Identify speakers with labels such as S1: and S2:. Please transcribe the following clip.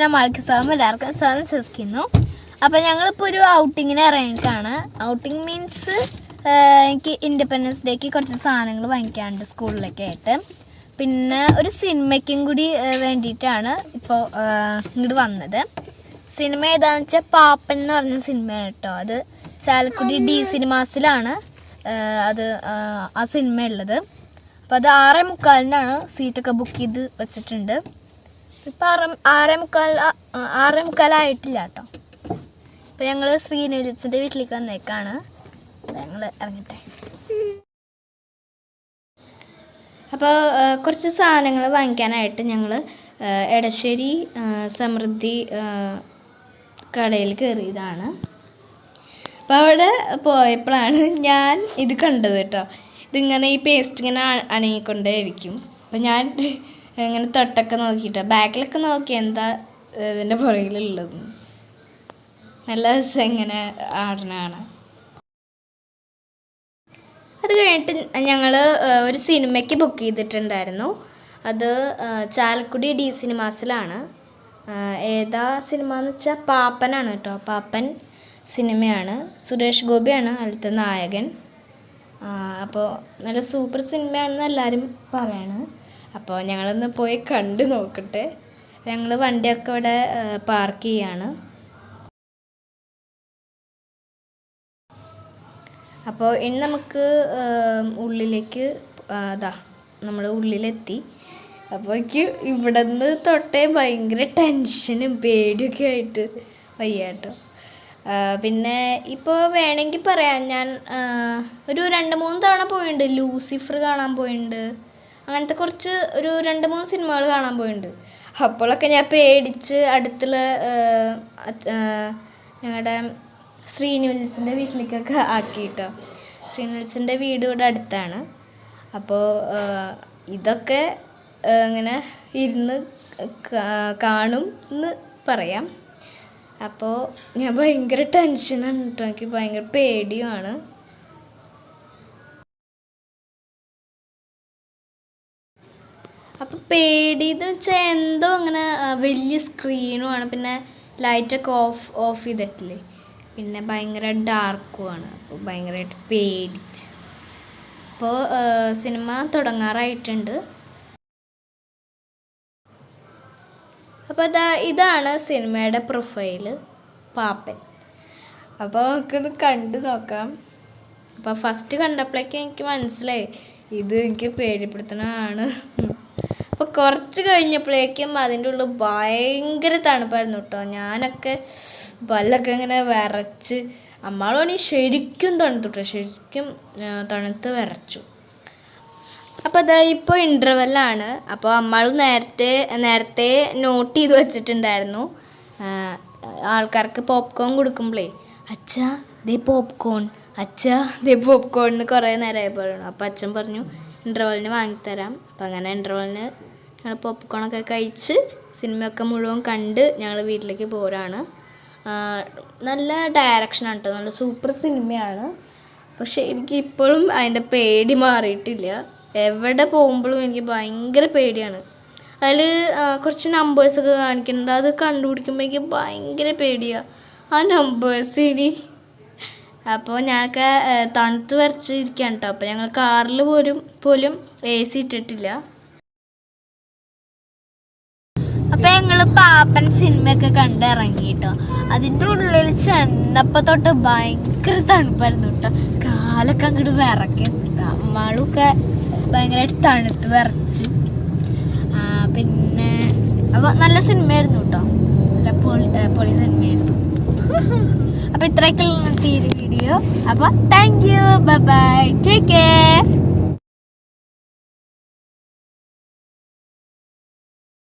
S1: നമ്മൾക്ക് എല്ലാവർക്കും സാധനം വിശ്വസിക്കുന്നു. അപ്പോൾ ഞങ്ങളിപ്പോൾ ഒരു ഔട്ടിങ്ങിന് ഇറങ്ങിക്കാണ്. ഔട്ടിങ് മീൻസ് എനിക്ക് ഇൻഡിപെൻഡൻസ് ഡേക്ക് കുറച്ച് സാധനങ്ങൾ വാങ്ങിക്കാറുണ്ട് സ്കൂളിലൊക്കെ ആയിട്ട്. പിന്നെ ഒരു സിനിമയ്ക്കും കൂടി വേണ്ടിയിട്ടാണ് ഇപ്പോൾ ഇങ്ങോട്ട് വന്നത്. സിനിമ ഏതാണെന്ന് വെച്ചാൽ പാപ്പൻ എന്ന് പറഞ്ഞ സിനിമയാണ് കേട്ടോ. അത് ചാലക്കുടി ഡി സിനിമാസിലാണ് അത് ആ സിനിമ ഉള്ളത്. അപ്പോൾ അത് 6:45 സീറ്റൊക്കെ ബുക്ക് ചെയ്ത് വെച്ചിട്ടുണ്ട്. ഇപ്പം 6:45 ആയിട്ടില്ല കേട്ടോ. അപ്പോൾ ഞങ്ങൾ ശ്രീനിവാസിൻ്റെ വീട്ടിലേക്ക് വന്നേക്കാണ്. ഞങ്ങൾ ഇറങ്ങട്ടെ. അപ്പോൾ കുറച്ച് സാധനങ്ങൾ വാങ്ങിക്കാനായിട്ട് ഞങ്ങൾ എടശ്ശേരി സമൃദ്ധി കടയിൽ കയറിയതാണ്. അപ്പോൾ അവിടെ പോയപ്പോഴാണ് ഞാൻ ഇത് കണ്ടത് കേട്ടോ. ഇതിങ്ങനെ ഈ പേസ്റ്റ് ഇങ്ങനെ അനങ്ങിക്കൊണ്ടേയിരിക്കും. അപ്പം ഞാൻ ഇങ്ങനെ തൊട്ടൊക്കെ നോക്കിയിട്ട് ബാക്കിലൊക്കെ നോക്കി എന്താ ഇതിൻ്റെ പുറകിലുള്ളത്. നല്ല രസം ഇങ്ങനെ ആടണതാണ്. അത് കഴിഞ്ഞിട്ട് ഞങ്ങൾ ഒരു സിനിമയ്ക്ക് ബുക്ക് ചെയ്തിട്ടുണ്ടായിരുന്നു. അത് ചാലക്കുടി ഡി സിനിമാസിലാണ്. ഏതാ സിനിമ എന്ന് വെച്ചാൽ പാപ്പനാണ് കേട്ടോ. പാപ്പൻ സിനിമയാണ്. സുരേഷ് ഗോപിയാണ് അതിലത്തെ നായകൻ. അപ്പോൾ നല്ല സൂപ്പർ സിനിമയാണെന്ന് എല്ലാവരും പറയാണ്. അപ്പോൾ ഞങ്ങളൊന്ന് പോയി കണ്ടു നോക്കട്ടെ. ഞങ്ങൾ വണ്ടിയൊക്കെ ഇവിടെ പാർക്ക് ചെയ്യാണ്. അപ്പോൾ ഇനി നമുക്ക് ഉള്ളിലേക്ക് നമ്മൾ ഉള്ളിലെത്തി. അപ്പോൾ എനിക്ക് ഇവിടെ നിന്ന് തൊട്ടേ ഭയങ്കര ടെൻഷനും പേടിയൊക്കെ ആയിട്ട് വയ്യാട്ടോ. പിന്നെ ഇപ്പോൾ വേണമെങ്കിൽ പറയാം, ഞാൻ ഒരു 2-3 തവണ പോയിട്ടുണ്ട്. ലൂസിഫർ കാണാൻ പോയിട്ടുണ്ട്. അങ്ങനത്തെ കുറച്ച് ഒരു 2-3 സിനിമകൾ കാണാൻ പോയിട്ടുണ്ട്. അപ്പോഴൊക്കെ ഞാൻ പേടിച്ച് അടുത്തുള്ള ഞങ്ങളുടെ ശ്രീനിവാസിൻ്റെ വീട്ടിലേക്കൊക്കെ ആക്കിയിട്ടോ. ശ്രീനിവാസിൻ്റെ വീട് ഇവിടെ അടുത്താണ്. അപ്പോൾ ഇതൊക്കെ ഇങ്ങനെ ഇരുന്ന് കാണും എന്ന് പറയാം. അപ്പോൾ ഞാൻ ഭയങ്കര ടെൻഷനാണ് കേട്ടോ. എനിക്ക് ഭയങ്കര പേടിയുമാണ്. അപ്പോൾ പേടിയെന്ന് വെച്ചാൽ എന്തോ അങ്ങനെ വലിയ സ്ക്രീനുമാണ്. പിന്നെ ലൈറ്റൊക്കെ ഓഫ് ചെയ്തിട്ടില്ലേ. പിന്നെ ഭയങ്കര ഡാർക്കുമാണ്. അപ്പോൾ ഭയങ്കരമായിട്ട് പേടിച്ച്. അപ്പോൾ സിനിമ തുടങ്ങാറായിട്ടുണ്ട്. അപ്പോൾ ഇതാണ് സിനിമയുടെ പ്രൊഫൈല്, പാപ്പൻ. അപ്പോൾ നമുക്കിത് കണ്ടു നോക്കാം. അപ്പോൾ ഫസ്റ്റ് കണ്ടപ്പോഴേക്കും എനിക്ക് മനസ്സിലായി ഇത് എനിക്ക് പേടിപ്പെടുത്തണതാണ്. അപ്പോൾ കുറച്ച് കഴിഞ്ഞപ്പോഴേക്കും അതിൻ്റെ ഉള്ളിൽ ഭയങ്കര തണുപ്പായിരുന്നു കേട്ടോ. ഞാനൊക്കെ പല്ലൊക്കെ ഇങ്ങനെ വിറച്ച്, അമ്മാളാണെങ്കിൽ ശരിക്കും തണുത്തു കേട്ടോ. ശരിക്കും തണുത്ത് വിറച്ചു. അപ്പോൾ ഇപ്പോൾ ഇൻ്റർവെല്ലാണ്. അപ്പോൾ അമ്മാളും നേരത്തെ നോട്ട് ചെയ്ത് വെച്ചിട്ടുണ്ടായിരുന്നു. ആൾക്കാർക്ക് പോപ്കോൺ കൊടുക്കുമ്പോഴേ അച്ഛാ ദേ പോപ്കോൺ, അച്ഛാ ദേ പോപ്കോൺ എന്ന് കുറേ നേരമായി പറയണം. അപ്പോൾ അച്ഛൻ പറഞ്ഞു ഇൻ്റർവെല്ലിന് വാങ്ങിത്തരാം. അപ്പോൾ അങ്ങനെ ഇൻ്റർവെല്ലിന് ഞങ്ങൾ പോപ്കോണൊക്കെ കഴിച്ച് സിനിമയൊക്കെ മുഴുവൻ കണ്ട് ഞങ്ങൾ വീട്ടിലേക്ക് പോരാണ്. നല്ല ഡയറക്ഷനാണ് കേട്ടോ. നല്ല സൂപ്പർ സിനിമയാണ്. പക്ഷേ എനിക്ക് ഇപ്പോഴും അതിൻ്റെ പേടി മാറിയിട്ടില്ല. എവിടെ പോകുമ്പോഴും എനിക്ക് ഭയങ്കര പേടിയാണ്. അതിൽ കുറച്ച് നമ്പേഴ്സൊക്കെ കാണിക്കുന്നുണ്ട്. അത് കണ്ടുപിടിക്കുമ്പോൾ എനിക്ക് ഭയങ്കര പേടിയാണ് ആ നമ്പേഴ്സ് ഇനി. അപ്പോൾ ഞാനൊക്കെ തണുത്ത് വരച്ചിരിക്കുകയാണ് കേട്ടോ. അപ്പോൾ ഞങ്ങൾ കാറിൽ പോലും AC ഇട്ടിട്ടില്ല. അപ്പോൾ ഞങ്ങൾ പാപ്പൻ സിനിമയൊക്കെ കണ്ടിറങ്ങി കേട്ടോ. അതിൻ്റെ ഉള്ളിൽ ചെന്നപ്പോൾ തൊട്ട് ഭയങ്കര തണുപ്പായിരുന്നു കേട്ടോ. കാലൊക്കെ അങ്ങോട്ട് വിറക്കുന്നുണ്ട്. അമ്മാളൊക്കെ ഭയങ്കരമായിട്ട് തണുത്ത് വിറച്ചു. പിന്നെ അപ്പോൾ നല്ല സിനിമയായിരുന്നു കേട്ടോ. നല്ല പൊളി സിനിമയായിരുന്നു. അപ്പോൾ ഇത്രയൊക്കെയുള്ള വീഡിയോ. അപ്പോൾ thank you, bye bye, take care.